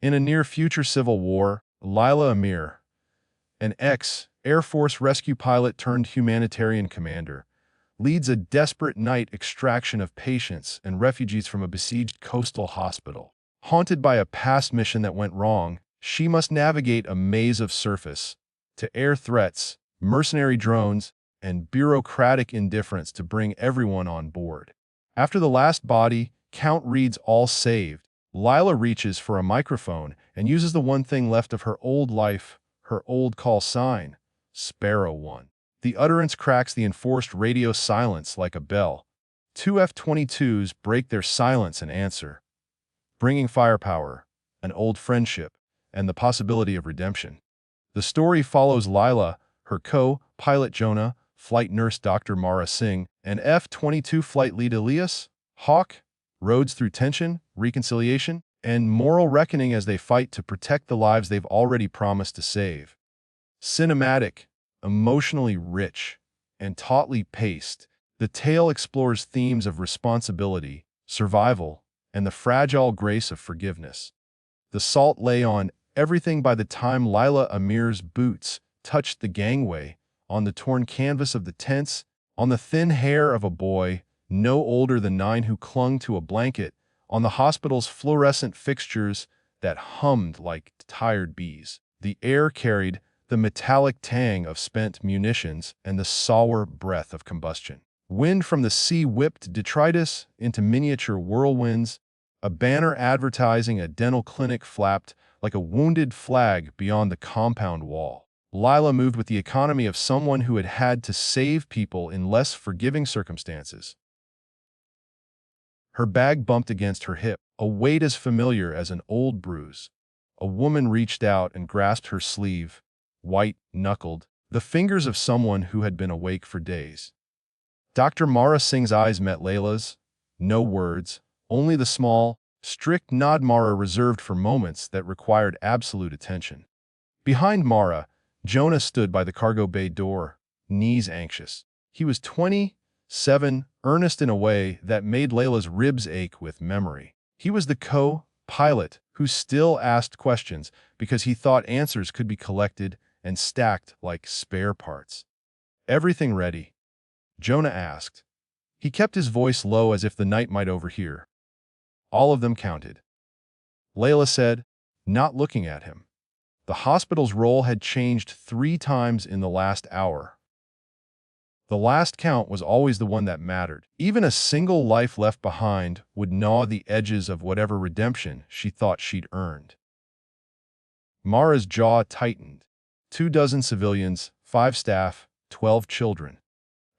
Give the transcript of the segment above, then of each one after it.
In a near-future civil war, Lila Amir, an ex-Air Force rescue pilot turned humanitarian commander, leads a desperate night extraction of patients and refugees from a besieged coastal hospital. Haunted by a past mission that went wrong, she must navigate a maze of surface-to-air threats, mercenary drones, and bureaucratic indifference to bring everyone on board. After the last body count reads all saved, Lila reaches for a microphone and uses the one thing left of her old life, her old call sign, Sparrow 1. The utterance cracks the enforced radio silence like a bell. Two F-22s break their silence and answer, bringing firepower, an old friendship, and the possibility of redemption. The story follows Lila, her co-pilot Jonah, flight nurse Dr. Mara Singh, and F-22 flight lead Elias Hawk, roads through tension, reconciliation, and moral reckoning as they fight to protect the lives they've already promised to save. Cinematic, emotionally rich, and tautly paced, the tale explores themes of responsibility, survival, and the fragile grace of forgiveness. The salt lay on everything by the time Lila Amir's boots touched the gangway, on the torn canvas of the tents, on the thin hair of a boy no older than 9 who clung to a blanket, on the hospital's fluorescent fixtures that hummed like tired bees. The air carried the metallic tang of spent munitions and the sour breath of combustion. Wind from the sea whipped detritus into miniature whirlwinds. A banner advertising a dental clinic flapped like a wounded flag beyond the compound wall. Lila moved with the economy of someone who had had to save people in less forgiving circumstances. Her bag bumped against her hip, a weight as familiar as an old bruise. A woman reached out and grasped her sleeve, white-knuckled, the fingers of someone who had been awake for days. Dr. Mara Singh's eyes met Layla's. No words, only the small, strict nod Mara reserved for moments that required absolute attention. Behind Mara, Jonah stood by the cargo bay door, knees anxious. He was 27, earnest in a way that made Layla's ribs ache with memory. He was the co-pilot who still asked questions because he thought answers could be collected and stacked like spare parts. "Everything ready?" Jonah asked. He kept his voice low as if the night might overhear. "All of them counted," Layla said, not looking at him. The hospital's roll had changed 3 times in the last hour. The last count was always the one that mattered. Even a single life left behind would gnaw the edges of whatever redemption she thought she'd earned. Mara's jaw tightened. 24 civilians, 5 staff, 12 children.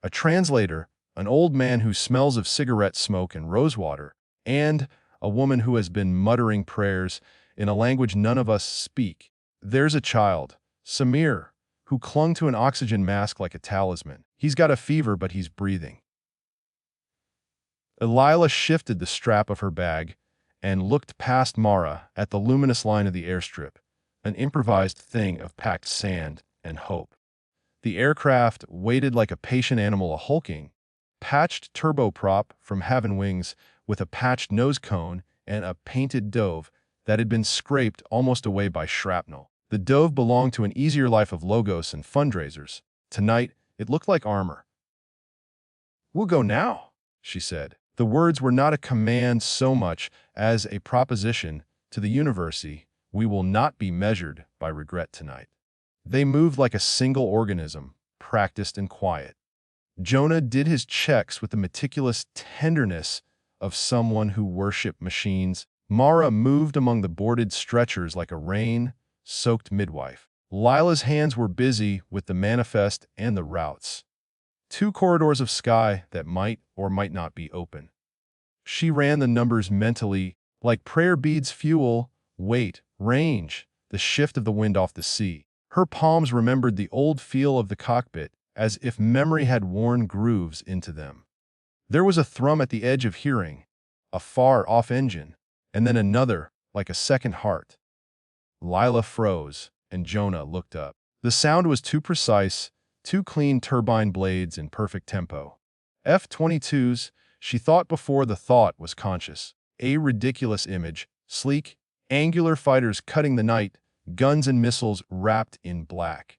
A translator, an old man who smells of cigarette smoke and rosewater, and a woman who has been muttering prayers in a language none of us speak. There's a child, Samir, who clung to an oxygen mask like a talisman. He's got a fever, but he's breathing. Lila shifted the strap of her bag and looked past Mara at the luminous line of the airstrip, an improvised thing of packed sand and hope. The aircraft waited like a patient animal, a hulking, patched turboprop from Haven Wings with a patched nose cone and a painted dove that had been scraped almost away by shrapnel. The dove belonged to an easier life of logos and fundraisers. Tonight, it looked like armor. "We'll go now," she said. The words were not a command so much as a proposition to the university. We will not be measured by regret tonight. They moved like a single organism, practiced and quiet. Jonah did his checks with the meticulous tenderness of someone who worshipped machines. Mara moved among the boarded stretchers like a rain-soaked midwife. Lila's hands were busy with the manifest and the routes. 2 corridors of sky that might or might not be open. She ran the numbers mentally, like prayer beads: fuel, weight, range, the shift of the wind off the sea. Her palms remembered the old feel of the cockpit, as if memory had worn grooves into them. There was a thrum at the edge of hearing, a far-off engine, and then another, like a second heart. Lila froze, and Jonah looked up. The sound was too precise, too clean, turbine blades in perfect tempo. F-22s, she thought before the thought was conscious. A ridiculous image, sleek, Angular fighters cutting the night, guns and missiles wrapped in black.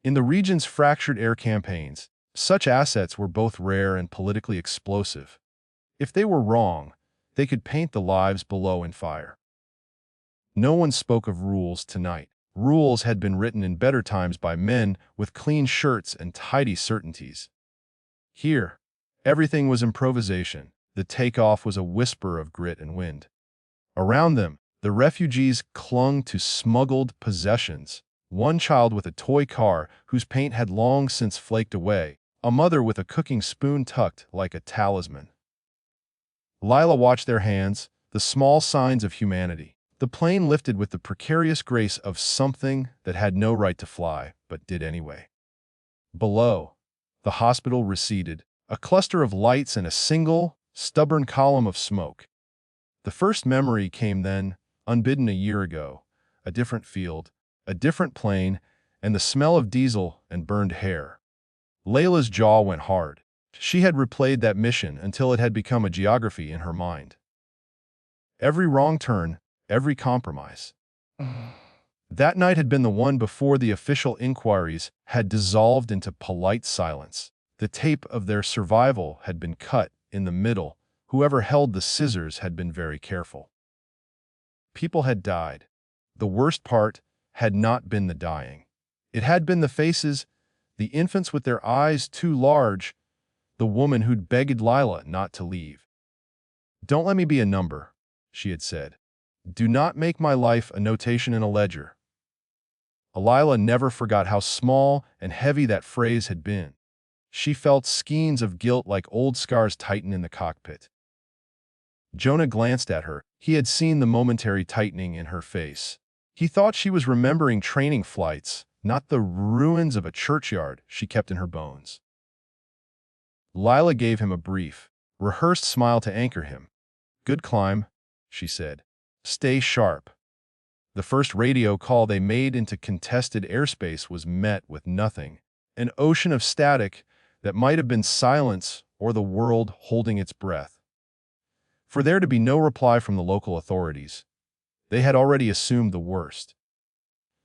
In the region's fractured air campaigns, such assets were both rare and politically explosive. If they were wrong, they could paint the lives below in fire. No one spoke of rules tonight. Rules had been written in better times by men with clean shirts and tidy certainties. Here, everything was improvisation. The takeoff was a whisper of grit and wind. Around them, the refugees clung to smuggled possessions. One child with a toy car whose paint had long since flaked away, a mother with a cooking spoon tucked like a talisman. Lila watched their hands, the small signs of humanity. The plane lifted with the precarious grace of something that had no right to fly, but did anyway. Below, the hospital receded, a cluster of lights and a single, stubborn column of smoke. The first memory came then, unbidden a year ago, a different field, a different plane, and the smell of diesel and burned hair. Layla's jaw went hard. She had replayed that mission until it had become a geography in her mind. Every wrong turn, every compromise. That night had been the one before the official inquiries had dissolved into polite silence. The tape of their survival had been cut in the middle. Whoever held the scissors had been very careful. People had died. The worst part had not been the dying. It had been the faces, the infants with their eyes too large, the woman who'd begged Lila not to leave. "Don't let me be a number," she had said. "Do not make my life a notation in a ledger." Lila never forgot how small and heavy that phrase had been. She felt skeins of guilt like old scars tighten in the cockpit. Jonah glanced at her. He had seen the momentary tightening in her face. He thought she was remembering training flights, not the ruins of a churchyard she kept in her bones. Lila gave him a brief, rehearsed smile to anchor him. "Good climb," she said. "Stay sharp." The first radio call they made into contested airspace was met with nothing, an ocean of static that might have been silence or the world holding its breath. For there to be no reply from the local authorities, they had already assumed the worst.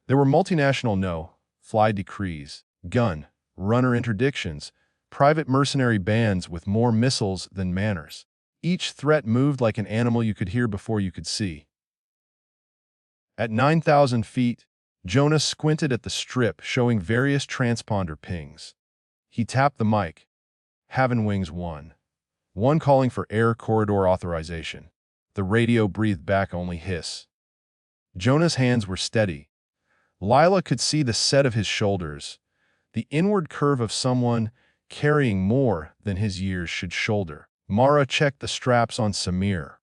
There were multinational no-fly decrees, gun, runner interdictions, private mercenary bands with more missiles than manners. Each threat moved like an animal you could hear before you could see. At 9,000 feet, Jonah squinted at the strip showing various transponder pings. He tapped the mic. "Having wings 1. 1 calling for air corridor authorization." The radio breathed back only hiss. Jonah's hands were steady. Lila could see the set of his shoulders, the inward curve of someone carrying more than his years should shoulder. Mara checked the straps on Samir.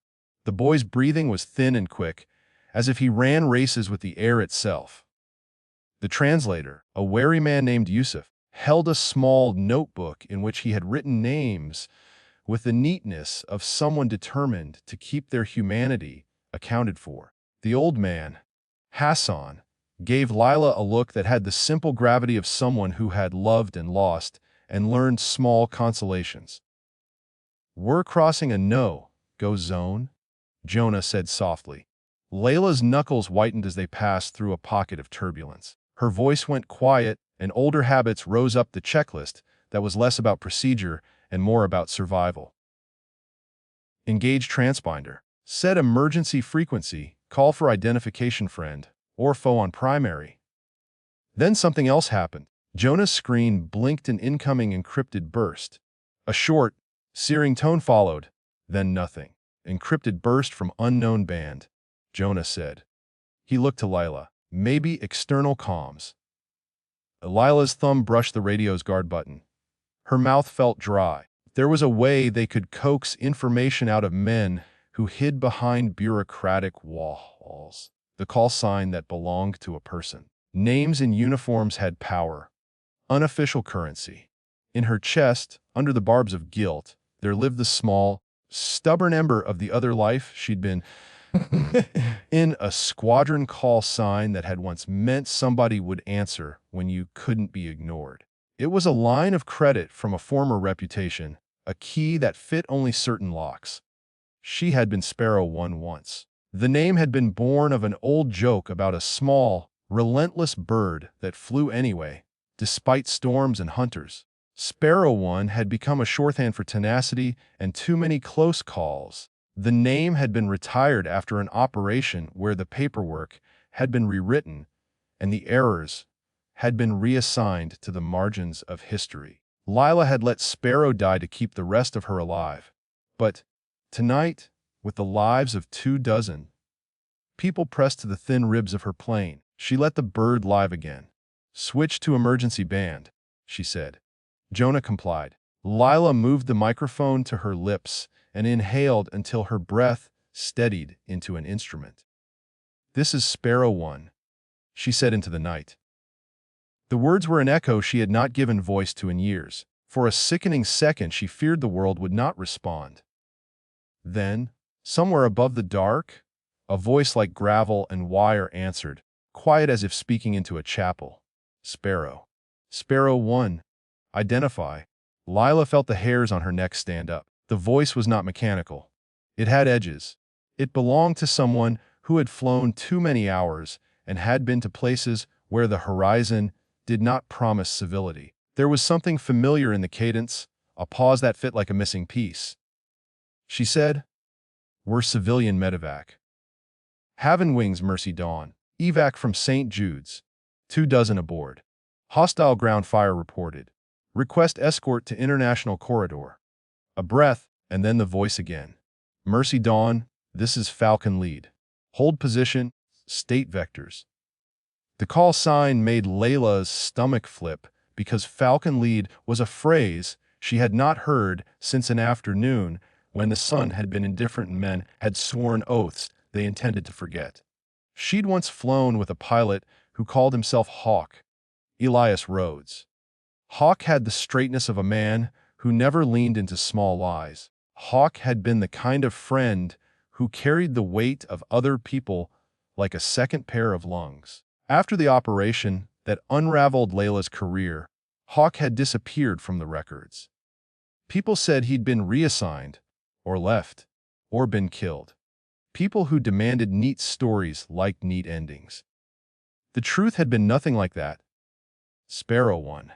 The boy's breathing was thin and quick, as if he ran races with the air itself. The translator, a wary man named Yusuf, held a small notebook in which he had written names with the neatness of someone determined to keep their humanity accounted for. The old man, Hassan, gave Lila a look that had the simple gravity of someone who had loved and lost and learned small consolations. "We're crossing a no-go zone," Jonah said softly. Layla's knuckles whitened as they passed through a pocket of turbulence. Her voice went quiet, and older habits rose up the checklist that was less about procedure and more about survival. "Engage transponder. Set emergency frequency. Call for identification friend or foe on primary." Then something else happened. Jonah's screen blinked an incoming encrypted burst. A short, searing tone followed, then nothing. "Encrypted burst from unknown band," Jonah said. He looked to Lila. "Maybe external comms." Lila's thumb brushed the radio's guard button. Her mouth felt dry. There was a way they could coax information out of men who hid behind bureaucratic walls. The call sign that belonged to a person. Names in uniforms had power. Unofficial currency. In her chest, under the barbs of guilt, there lived the small, stubborn ember of the other life she'd been in, a squadron call sign that had once meant somebody would answer when you couldn't be ignored. It was a line of credit from a former reputation, a key that fit only certain locks. She had been Sparrow 1 once. The name had been born of an old joke about a small, relentless bird that flew anyway, despite storms and hunters. Sparrow One had become a shorthand for tenacity and too many close calls. The name had been retired after an operation where the paperwork had been rewritten and the errors had been reassigned to the margins of history. Lila had let Sparrow die to keep the rest of her alive. But tonight, with the lives of 24 people pressed to the thin ribs of her plane, she let the bird live again. "Switch to emergency band," she said. Jonah complied. Lila moved the microphone to her lips and inhaled until her breath steadied into an instrument. "This is Sparrow One," she said into the night. The words were an echo she had not given voice to in years. For a sickening second, she feared the world would not respond. Then, somewhere above the dark, a voice like gravel and wire answered, quiet as if speaking into a chapel. "Sparrow. Sparrow One. Identify." Lila felt the hairs on her neck stand up. The voice was not mechanical. It had edges. It belonged to someone who had flown too many hours and had been to places where the horizon did not promise civility. There was something familiar in the cadence, a pause that fit like a missing piece. She said, "We're civilian medevac. Having wings Mercy Dawn. Evac from St. Jude's. 24 aboard. Hostile ground fire reported. Request escort to international corridor." A breath, and then the voice again. "Mercy Dawn, this is Falcon Lead. Hold position, state vectors." The call sign made Layla's stomach flip because Falcon Lead was a phrase she had not heard since an afternoon when the sun had been indifferent and men had sworn oaths they intended to forget. She'd once flown with a pilot who called himself Hawk, Elias Rhodes. Hawk had the straightness of a man who never leaned into small lies. Hawk had been the kind of friend who carried the weight of other people like a second pair of lungs. After the operation that unraveled Layla's career, Hawk had disappeared from the records. People said he'd been reassigned, or left, or been killed. People who demanded neat stories liked neat endings. The truth had been nothing like that. "Sparrow One."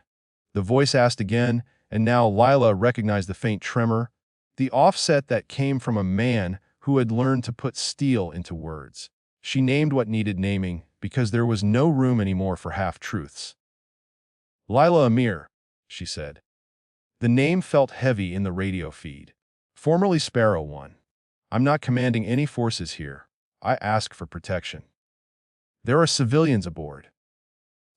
The voice asked again, and now Lila recognized the faint tremor, the offset that came from a man who had learned to put steel into words. She named what needed naming because there was no room anymore for half-truths. "Lila Amir," she said. The name felt heavy in the radio feed. "Formerly Sparrow One. I'm not commanding any forces here. I ask for protection. There are civilians aboard."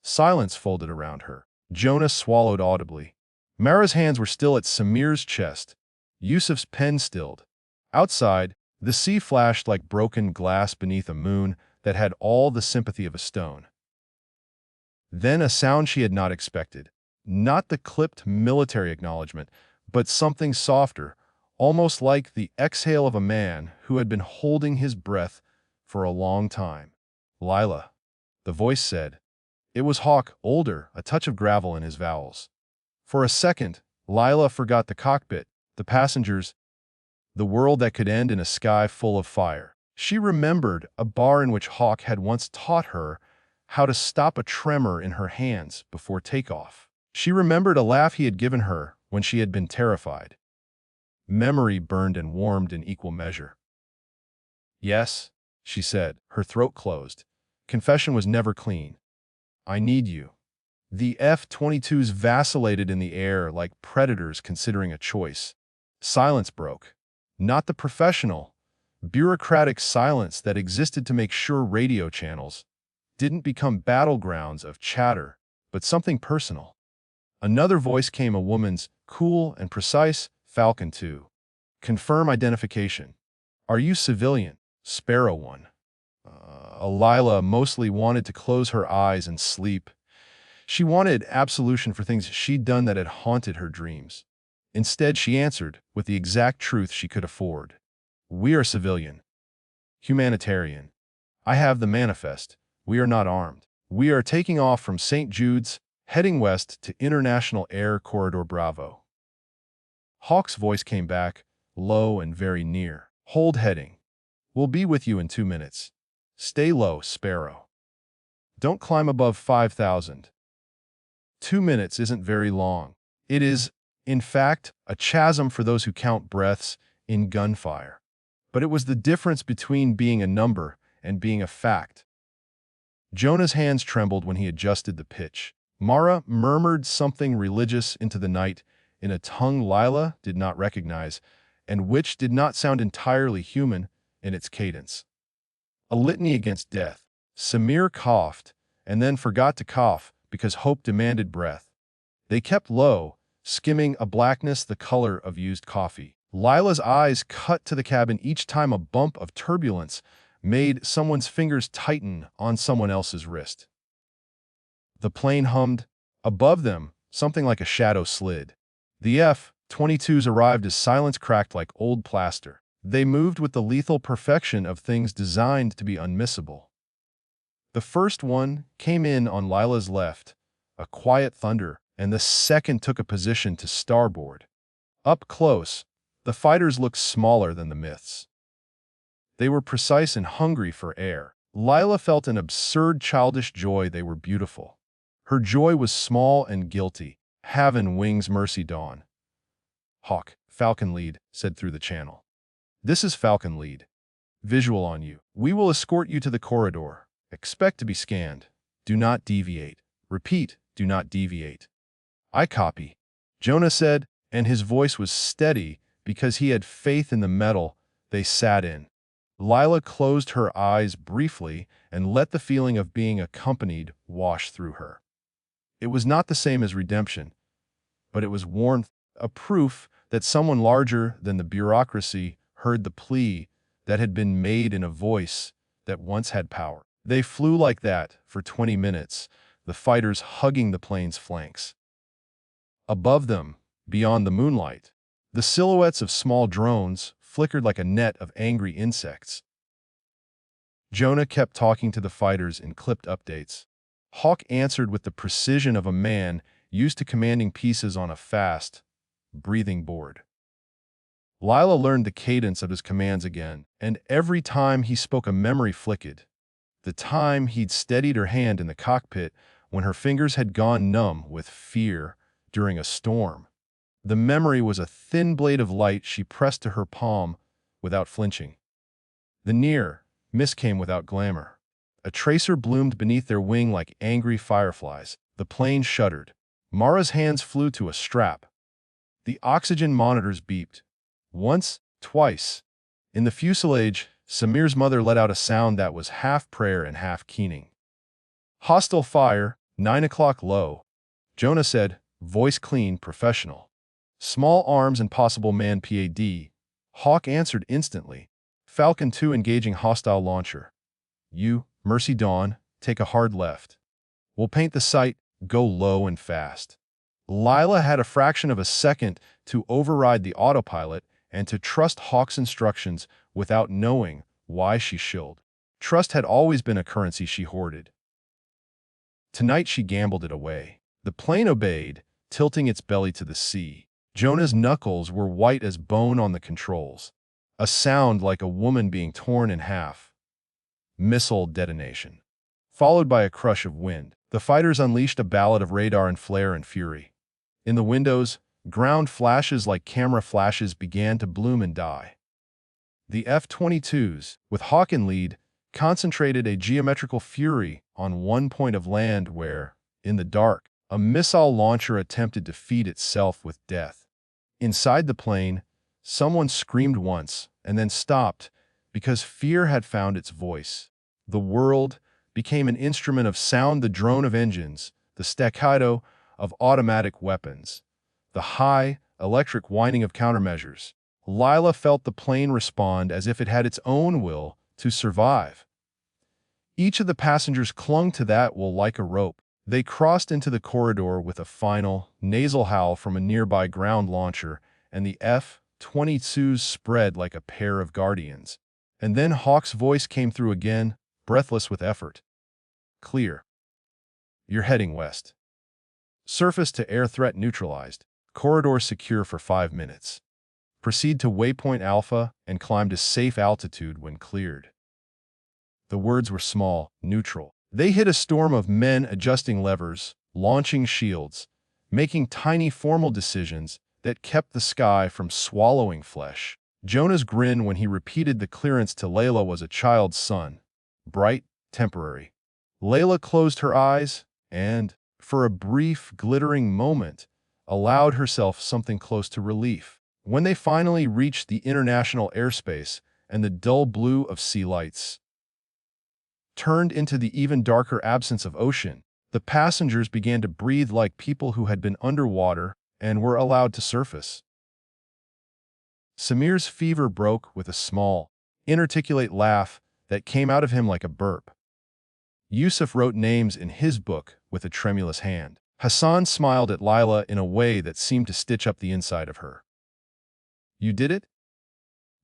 Silence folded around her. Jonah swallowed audibly. Mara's hands were still at Samir's chest. Yusuf's pen stilled. Outside, the sea flashed like broken glass beneath a moon that had all the sympathy of a stone. Then a sound she had not expected. Not the clipped military acknowledgement, but something softer, almost like the exhale of a man who had been holding his breath for a long time. "Lila," the voice said. It was Hawk, older, a touch of gravel in his vowels. For a second, Lila forgot the cockpit, the passengers, the world that could end in a sky full of fire. She remembered a bar in which Hawk had once taught her how to stop a tremor in her hands before takeoff. She remembered a laugh he had given her when she had been terrified. Memory burned and warmed in equal measure. "Yes," she said, her throat closed. Confession was never clean. "I need you." The F-22s vacillated in the air like predators considering a choice. Silence broke. Not the professional, bureaucratic silence that existed to make sure radio channels didn't become battlegrounds of chatter, but something personal. Another voice came, a woman's, cool and precise. "Falcon 2. Confirm identification. Are you civilian?" "Sparrow One." Lila mostly wanted to close her eyes and sleep. She wanted absolution for things she'd done that had haunted her dreams. Instead, she answered with the exact truth she could afford. "We are civilian. Humanitarian. I have the manifest. We are not armed. We are taking off from St. Jude's, heading west to International Air Corridor Bravo." Hawk's voice came back, low and very near. "Hold heading. We'll be with you in 2 minutes. Stay low, Sparrow. Don't climb above 5,000. 2 minutes isn't very long. It is, in fact, a chasm for those who count breaths in gunfire. But it was the difference between being a number and being a fact. Jonah's hands trembled when he adjusted the pitch. Mara murmured something religious into the night in a tongue Lila did not recognize, and which did not sound entirely human in its cadence. A litany against death. Samir coughed, and then forgot to cough because hope demanded breath. They kept low, skimming a blackness the color of used coffee. Lila's eyes cut to the cabin each time a bump of turbulence made someone's fingers tighten on someone else's wrist. The plane hummed. Above them, something like a shadow slid. The F-22s arrived as silence cracked like old plaster. They moved with the lethal perfection of things designed to be unmissable. The first one came in on Lila's left, a quiet thunder, and the second took a position to starboard. Up close, the fighters looked smaller than the myths. They were precise and hungry for air. Lila felt an absurd childish joy. They were beautiful. Her joy was small and guilty. Having wings, mercy dawn. Hawk, Falcon lead, said through the channel. This is Falcon lead. Visual on you. We will escort you to the corridor. Expect to be scanned. Do not deviate. Repeat, do not deviate. I copy, Jonah said, and his voice was steady because he had faith in the metal they sat in. Lila closed her eyes briefly and let the feeling of being accompanied wash through her. It was not the same as redemption, but it was warmth, a proof that someone larger than the bureaucracy heard the plea that had been made in a voice that once had power. They flew like that for 20 minutes, the fighters hugging the plane's flanks. Above them, beyond the moonlight, the silhouettes of small drones flickered like a net of angry insects. Jonah kept talking to the fighters in clipped updates. Hawk answered with the precision of a man used to commanding pieces on a fast, breathing board. Lila learned the cadence of his commands again, and every time he spoke a memory flickered. The time he'd steadied her hand in the cockpit when her fingers had gone numb with fear during a storm. The memory was a thin blade of light she pressed to her palm without flinching. The near miss came without glamour. A tracer bloomed beneath their wing like angry fireflies. The plane shuddered. Mara's hands flew to a strap. The oxygen monitors beeped. Once, twice. In the fuselage, Samir's mother let out a sound that was half prayer and half keening. Hostile fire, 9 o'clock low, Jonah said, voice clean, professional. Small arms and possible man PAD. Hawk answered instantly. Falcon 2 engaging hostile launcher. You, Mercy Dawn, take a hard left. We'll paint the sight, go low and fast. Lila had a fraction of a second to override the autopilot and to trust Hawk's instructions without knowing why she shilled. Trust had always been a currency she hoarded. Tonight she gambled it away. The plane obeyed, tilting its belly to the sea. Jonah's knuckles were white as bone on the controls. A sound like a woman being torn in half. Missile detonation. Followed by a crush of wind. The fighters unleashed a ballad of radar and flare and fury. In the windows, ground flashes like camera flashes began to bloom and die. The F-22s, with Hawk in lead, concentrated a geometrical fury on one point of land where, in the dark, a missile launcher attempted to feed itself with death. Inside the plane, someone screamed once and then stopped because fear had found its voice. The world became an instrument of sound, the drone of engines, the staccato of automatic weapons, the high, electric whining of countermeasures. Lila felt the plane respond as if it had its own will to survive. Each of the passengers clung to that will like a rope. They crossed into the corridor with a final, nasal howl from a nearby ground launcher, and the F-22s spread like a pair of guardians. And then Hawk's voice came through again, breathless with effort. Clear. You're heading west. Surface to air threat neutralized. Corridor secure for 5 minutes. Proceed to waypoint Alpha and climb to safe altitude when cleared." The words were small, neutral. They hit a storm of men adjusting levers, launching shields, making tiny formal decisions that kept the sky from swallowing flesh. Jonah's grin when he repeated the clearance to Layla was a child's sun. Bright, temporary. Layla closed her eyes and, for a brief, glittering moment, allowed herself something close to relief. When they finally reached the international airspace and the dull blue of sea lights turned into the even darker absence of ocean, the passengers began to breathe like people who had been underwater and were allowed to surface. Samir's fever broke with a small, inarticulate laugh that came out of him like a burp. Yusuf wrote names in his book with a tremulous hand. Hassan smiled at Lila in a way that seemed to stitch up the inside of her. "You did it?"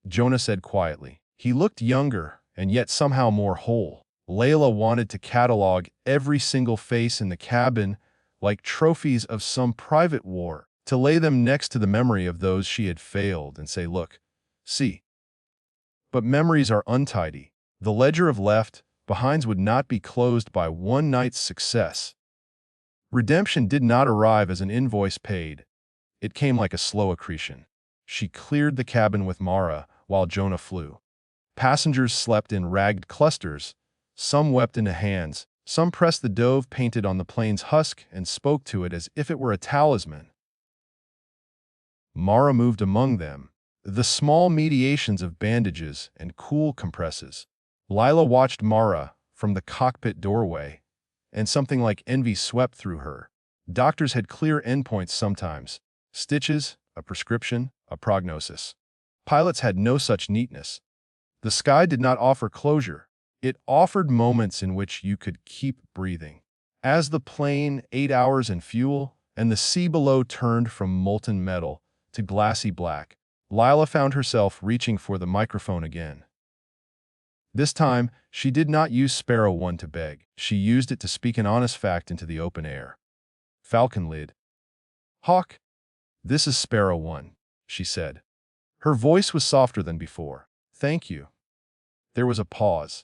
Jonah said quietly. He looked younger and yet somehow more whole. Layla wanted to catalog every single face in the cabin like trophies of some private war, to lay them next to the memory of those she had failed and say, "Look, see." But memories are untidy. The ledger of left behinds would not be closed by one night's success. Redemption did not arrive as an invoice paid. It came like a slow accretion. She cleared the cabin with Mara while Jonah flew. Passengers slept in ragged clusters. Some wept into hands. Some pressed the dove painted on the plane's husk and spoke to it as if it were a talisman. Mara moved among them, the small mediations of bandages and cool compresses. Lila watched Mara from the cockpit doorway, and something like envy swept through her. Doctors had clear endpoints sometimes. Stitches, a prescription, a prognosis. Pilots had no such neatness. The sky did not offer closure. It offered moments in which you could keep breathing. As the plane, 8 hours in fuel, and the sea below turned from molten metal to glassy black, Lila found herself reaching for the microphone again. This time, she did not use Sparrow 1 to beg. She used it to speak an honest fact into the open air. Falcon lid. "Hawk, this is Sparrow 1, she said. Her voice was softer than before. "Thank you." There was a pause.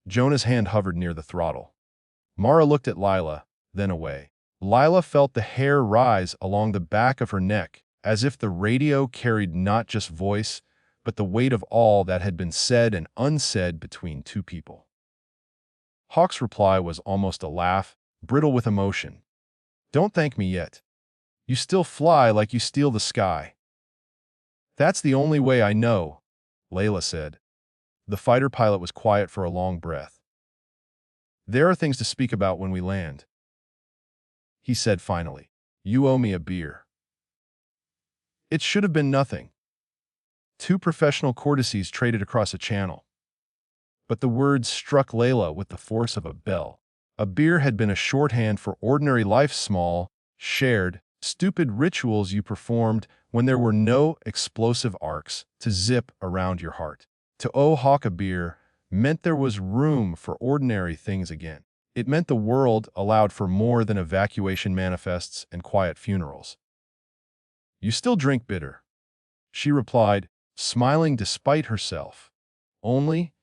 Jonah's hand hovered near the throttle. Mara looked at Lila, then away. Lila felt the hair rise along the back of her neck, as if the radio carried not just voice, but the weight of all that had been said and unsaid between two people. Hawk's reply was almost a laugh, brittle with emotion. "Don't thank me yet. You still fly like you steal the sky." "That's the only way I know," Layla said. The fighter pilot was quiet for a long breath. "There are things to speak about when we land," he said finally. "You owe me a beer." It should have been nothing. 2 professional courtesies traded across a channel. But the words struck Layla with the force of a bell. A beer had been a shorthand for ordinary life's small, shared, stupid rituals you performed when there were no explosive arcs to zip around your heart. To owe Hawk a beer meant there was room for ordinary things again. It meant the world allowed for more than evacuation manifests and quiet funerals. "You still drink bitter," she replied, smiling despite herself. "Only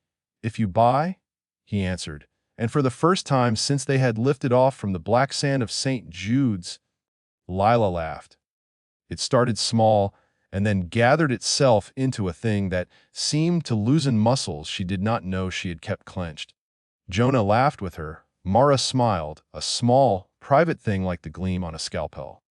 if you buy," he answered, and for the first time since they had lifted off from the black sand of St. Jude's, Lila laughed. It started small and then gathered itself into a thing that seemed to loosen muscles she did not know she had kept clenched. Jonah laughed with her. Mara smiled, a small, private thing like the gleam on a scalpel.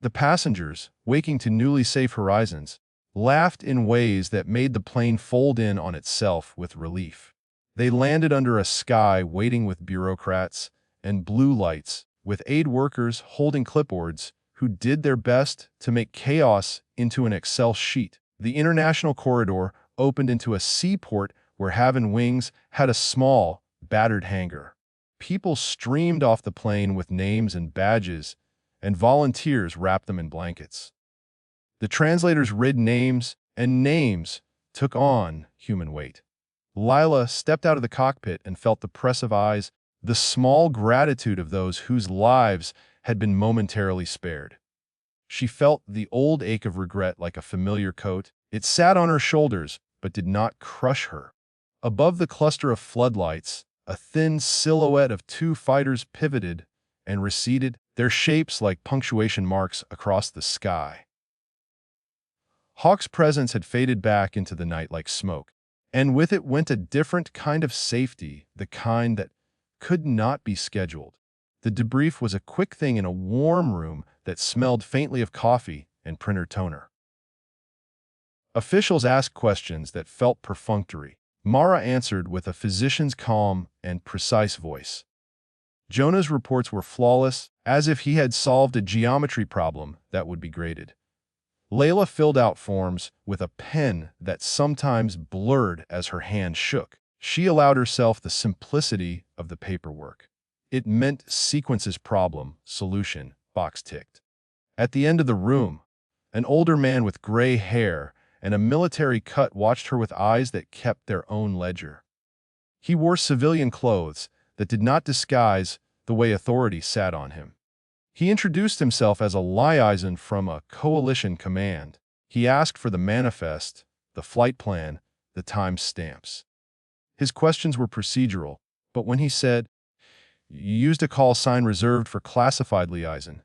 The passengers, waking to newly safe horizons, laughed in ways that made the plane fold in on itself with relief. They landed under a sky waiting with bureaucrats and blue lights, with aid workers holding clipboards who did their best to make chaos into an Excel sheet. The international corridor opened into a seaport where Haven Wings had a small, battered hangar. People streamed off the plane with names and badges, and volunteers wrapped them in blankets. The translators read names, and names took on human weight. Lila stepped out of the cockpit and felt the press of eyes, the small gratitude of those whose lives had been momentarily spared. She felt the old ache of regret like a familiar coat. It sat on her shoulders, but did not crush her. Above the cluster of floodlights, a thin silhouette of two fighters pivoted and receded, their shapes like punctuation marks across the sky. Hawk's presence had faded back into the night like smoke, and with it went a different kind of safety, the kind that could not be scheduled. The debrief was a quick thing in a warm room that smelled faintly of coffee and printer toner. Officials asked questions that felt perfunctory. Mara answered with a physician's calm and precise voice. Jonah's reports were flawless, as if he had solved a geometry problem that would be graded. Layla filled out forms with a pen that sometimes blurred as her hand shook. She allowed herself the simplicity of the paperwork. It meant sequences problem, solution, box ticked. At the end of the room, an older man with gray hair and a military cut watched her with eyes that kept their own ledger. He wore civilian clothes that did not disguise the way authority sat on him. He introduced himself as a liaison from a coalition command. He asked for the manifest, the flight plan, the time stamps. His questions were procedural, but when he said, "You used a call sign reserved for classified liaison,"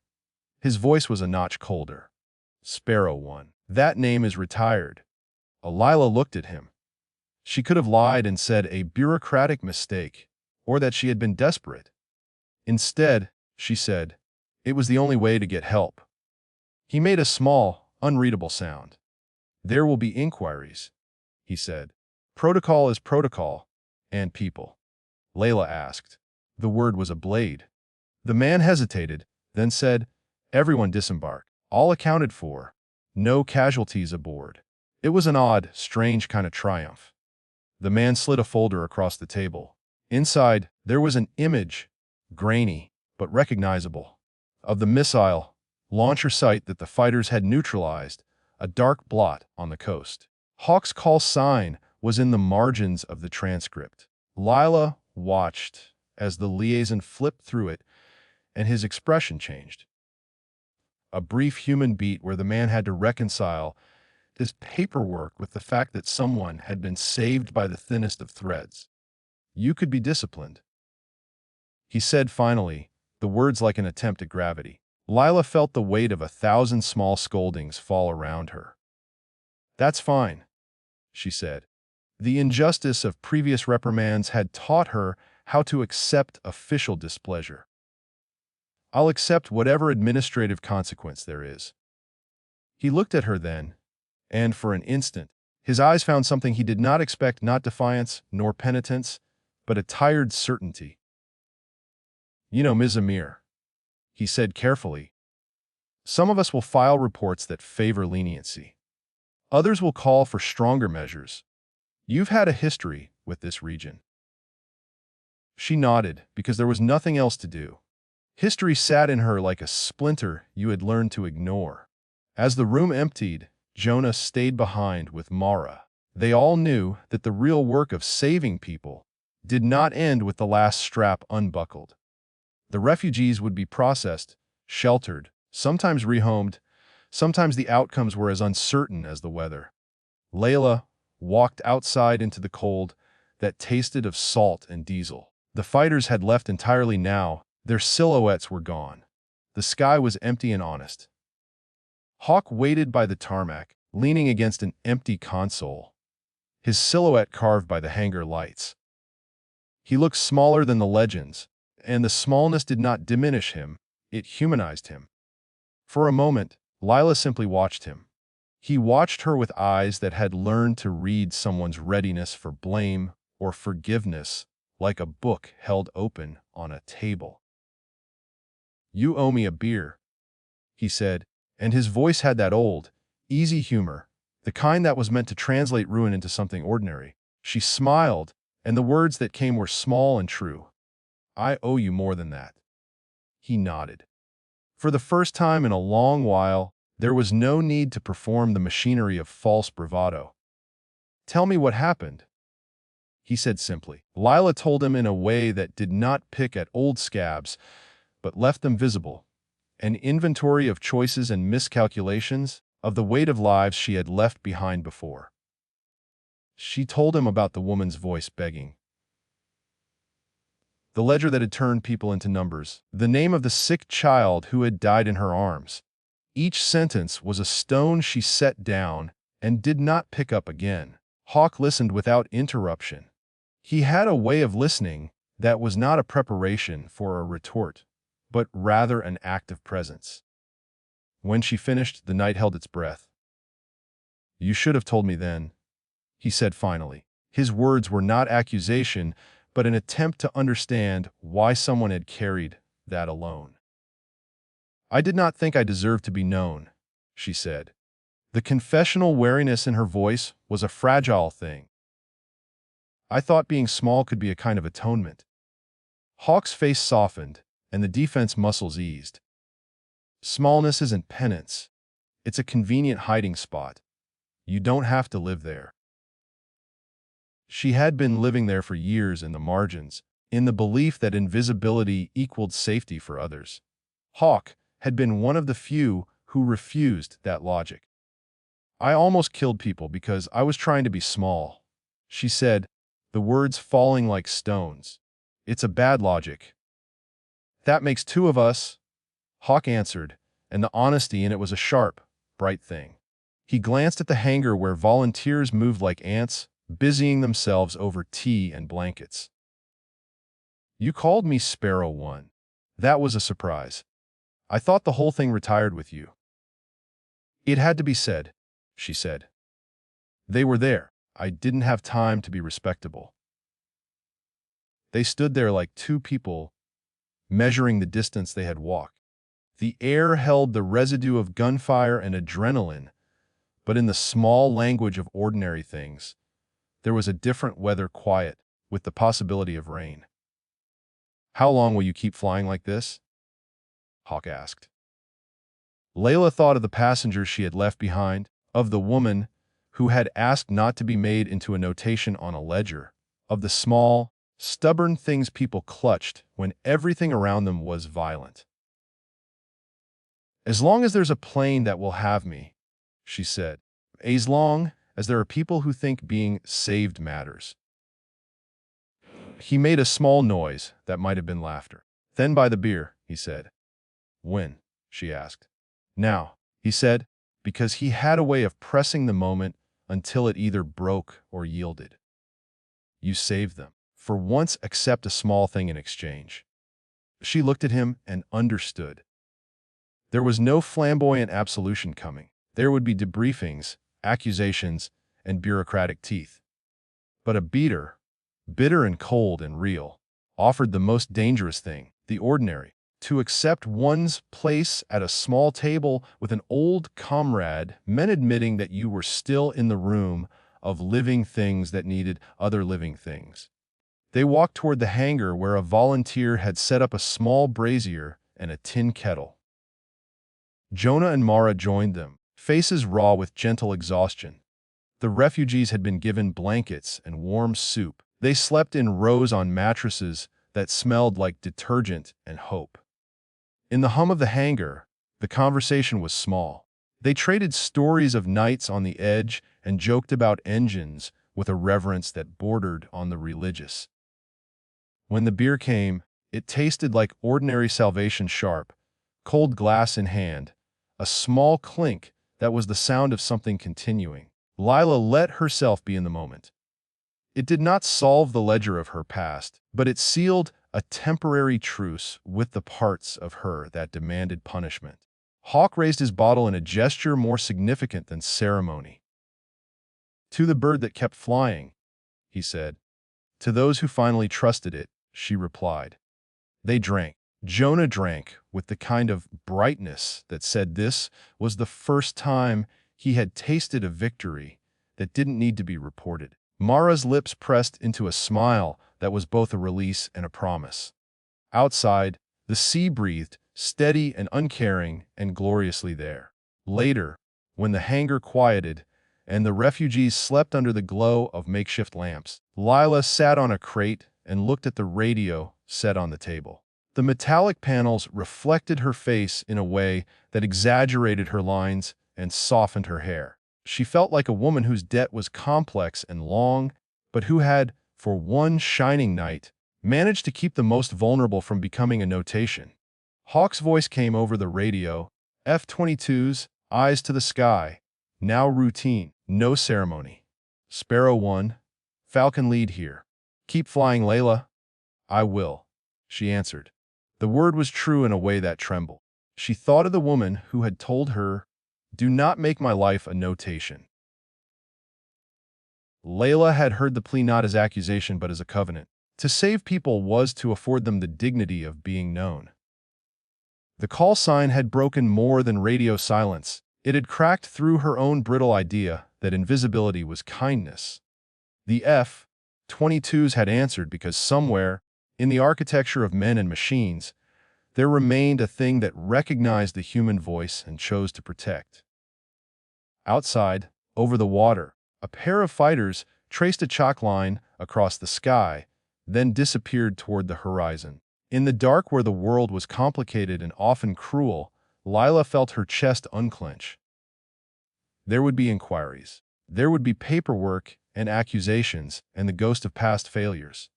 his voice was a notch colder. Sparrow 1. That name is retired. Lila looked at him. She could have lied and said a bureaucratic mistake, or that she had been desperate. Instead, she said, it was the only way to get help. He made a small, unreadable sound. There will be inquiries, he said. Protocol is protocol, and people. Layla asked. The word was a blade. The man hesitated, then said, everyone disembark. All accounted for. No casualties aboard. It was an odd, strange kind of triumph. The man slid a folder across the table. Inside, there was an image, grainy, but recognizable, of the missile launcher site that the fighters had neutralized, a dark blot on the coast. Hawk's call sign was in the margins of the transcript. Lila watched as the liaison flipped through it, and his expression changed. A brief human beat where the man had to reconcile this paperwork with the fact that someone had been saved by the thinnest of threads. You could be disciplined, he said finally, the words like an attempt at gravity. Lila felt the weight of 1,000 small scoldings fall around her. That's fine, she said. The injustice of previous reprimands had taught her how to accept official displeasure. I'll accept whatever administrative consequence there is. He looked at her then, and for an instant, his eyes found something he did not expect, not defiance nor penitence, but a tired certainty. You know, Ms. Amir, he said carefully, some of us will file reports that favor leniency. Others will call for stronger measures. You've had a history with this region. She nodded because there was nothing else to do. History sat in her like a splinter you had learned to ignore. As the room emptied, Jonah stayed behind with Mara. They all knew that the real work of saving people did not end with the last strap unbuckled. The refugees would be processed, sheltered, sometimes rehomed, sometimes the outcomes were as uncertain as the weather. Layla walked outside into the cold that tasted of salt and diesel. The fighters had left entirely now. Their silhouettes were gone. The sky was empty and honest. Hawk waited by the tarmac, leaning against an empty console, his silhouette carved by the hangar lights. He looked smaller than the legends, and the smallness did not diminish him, it humanized him. For a moment, Lila simply watched him. He watched her with eyes that had learned to read someone's readiness for blame or forgiveness like a book held open on a table. You owe me a beer, he said, and his voice had that old, easy humor, the kind that was meant to translate ruin into something ordinary. She smiled, and the words that came were small and true. I owe you more than that. He nodded. For the first time in a long while, there was no need to perform the machinery of false bravado. Tell me what happened, he said simply. Lila told him in a way that did not pick at old scabs, but left them visible, an inventory of choices and miscalculations, of the weight of lives she had left behind before. She told him about the woman's voice begging, the ledger that had turned people into numbers, the name of the sick child who had died in her arms. Each sentence was a stone she set down and did not pick up again. Hawk listened without interruption. He had a way of listening that was not a preparation for a retort, but rather an act of presence. When she finished, the knight held its breath. "You should have told me then," he said finally. His words were not accusation, but an attempt to understand why someone had carried that alone. "I did not think I deserved to be known," she said. The confessional wariness in her voice was a fragile thing. "I thought being small could be a kind of atonement." Hawk's face softened, and the defense muscles eased. "Smallness isn't penance. It's a convenient hiding spot. You don't have to live there." She had been living there for years in the margins, in the belief that invisibility equaled safety for others. Hawk had been one of the few who refused that logic. "I almost killed people because I was trying to be small," she said, the words falling like stones. "It's a bad logic." "That makes two of us," Hawk answered, and the honesty in it was a sharp, bright thing. He glanced at the hangar where volunteers moved like ants, busying themselves over tea and blankets. "You called me Sparrow One. That was a surprise. I thought the whole thing retired with you." "It had to be said," she said. "They were there. I didn't have time to be respectable." They stood there like two people, measuring the distance they had walked. The air held the residue of gunfire and adrenaline, but in the small language of ordinary things, there was a different weather quiet, with the possibility of rain. "How long will you keep flying like this?" Hawk asked. Layla thought of the passengers she had left behind, of the woman who had asked not to be made into a notation on a ledger, of the small, stubborn things people clutched when everything around them was violent. "As long as there's a plane that will have me," she said. "As long as there are people who think being saved matters." He made a small noise that might have been laughter. "Then buy the beer," he said. "When?" she asked. "Now," he said, because he had a way of pressing the moment until it either broke or yielded. "You saved them. For once, accept a small thing in exchange." She looked at him and understood. There was no flamboyant absolution coming. There would be debriefings, accusations, and bureaucratic teeth. But a beater, bitter and cold and real, offered the most dangerous thing, the ordinary, to accept one's place at a small table with an old comrade meant admitting that you were still in the room of living things that needed other living things. They walked toward the hangar where a volunteer had set up a small brazier and a tin kettle. Jonah and Mara joined them, faces raw with gentle exhaustion. The refugees had been given blankets and warm soup. They slept in rows on mattresses that smelled like detergent and hope. In the hum of the hangar, the conversation was small. They traded stories of nights on the edge and joked about engines with a reverence that bordered on the religious. When the beer came, it tasted like ordinary Salvation sharp, cold glass in hand, a small clink that was the sound of something continuing. Lila let herself be in the moment. It did not solve the ledger of her past, but it sealed a temporary truce with the parts of her that demanded punishment. Hawk raised his bottle in a gesture more significant than ceremony. "To the bird that kept flying," he said. "To those who finally trusted it," she replied. They drank. Jonah drank with the kind of brightness that said this was the first time he had tasted a victory that didn't need to be reported. Mara's lips pressed into a smile that was both a release and a promise. Outside, the sea breathed, steady and uncaring and gloriously there. Later, when the hangar quieted and the refugees slept under the glow of makeshift lamps, Lila sat on a crate and looked at the radio set on the table. The metallic panels reflected her face in a way that exaggerated her lines and softened her hair. She felt like a woman whose debt was complex and long, but who had, for one shining night, managed to keep the most vulnerable from becoming a notation. Hawk's voice came over the radio. F-22s, eyes to the sky. Now routine, no ceremony. Sparrow 1, Falcon lead here. Keep flying, Layla. I will, she answered. The word was true in a way that trembled. She thought of the woman who had told her, "Do not make my life a notation." Layla had heard the plea not as accusation but as a covenant. To save people was to afford them the dignity of being known. The call sign had broken more than radio silence. It had cracked through her own brittle idea that invisibility was kindness. The F-22s had answered because somewhere, in the architecture of men and machines, there remained a thing that recognized the human voice and chose to protect. Outside, over the water, a pair of fighters traced a chalk line across the sky, then disappeared toward the horizon. In the dark where the world was complicated and often cruel, Lila felt her chest unclench. There would be inquiries. There would be paperwork and accusations and the ghost of past failures.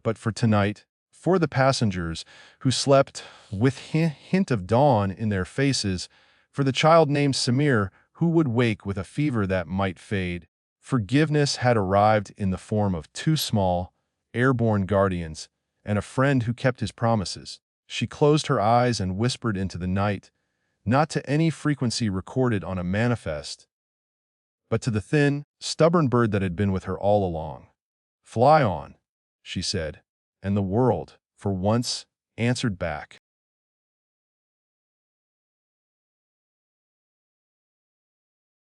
But for tonight, for the passengers who slept with hint of dawn in their faces, for the child named Samir who would wake with a fever that might fade, forgiveness had arrived in the form of two small, airborne guardians and a friend who kept his promises. She closed her eyes and whispered into the night, not to any frequency recorded on a manifest, but to the thin, stubborn bird that had been with her all along. "Fly on," she said, and the world, for once, answered back.